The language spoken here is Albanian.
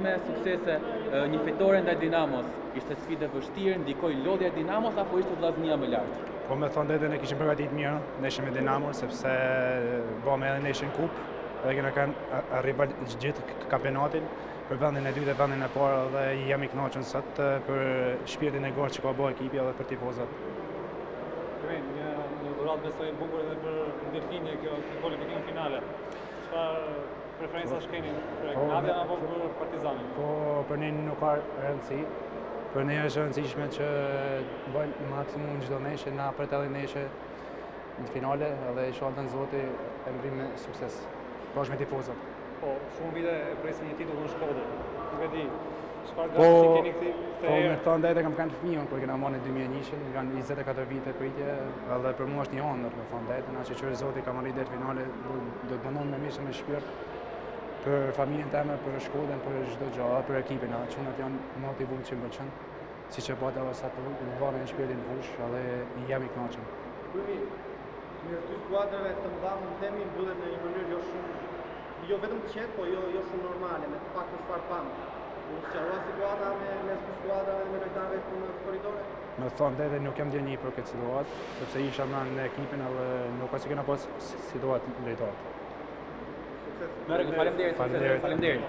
me suksese, një fitore ndaj Dinamos. Ishte sfidë e vështirë, ndikoi lodhja e Dinamos apo ishte vllaznia më lart? Po me thonë dhe ne kishim përgatitur mirë, ne ishim me Dinamo sepse bëmë edhe ne ishim kup, dhe kena kanë rival gjithë kampionatin për vendin e dytë dhe vendin e parë dhe jam i kënaqur sot për shpirtin e gojë që ka bërë ekipi edhe për tifozat. Një dhuratë besoj e bukur edhe për ndërhyrje kjo kualifikim finale. Çfarë preferencash keni për Gnadën apo për Partizanin? Po për ne nuk ka rëndësi. Për ne është rëndësishme që bëjmë maksimum çdo nesër na pretendojmë nesër në finale dhe inshallah Zoti e mbrim me sukses. Bashkë me tifozat. Po, shumë vite e presin një titull në Shkodër. Nuk e di çfarë gatisi keni këtë Po me thonë dhe kam kanë fëmijën kur kena marrë në 2001, kanë 24 vite pritje, edhe për mua është një hëndër, me thonë dhe, na që Zoti ka marrë deri finale, do të bënon me mishë me shpirt për familjen time, për Shkodrën, për çdo gjë, për ekipin, çunat janë motivuar 100%, siç e bota edhe sa të vënë në shpirtin fush, edhe jam i kënaqur. Mirë, dy skuadrave të mëdha, mund të themi, mbyllen në një mënyrë jo vetëm të qetë, po jo shumë normale, me pak të çfarë pam. U sqarua situata mes dy skuadrave dhe me lojtarëve në korridore? Me thonë dhe nuk jam ndjenjë për këtë situatë, sepse isha në ekipin edhe nuk ka si kena pas situatë lojtarë. Faleminderit.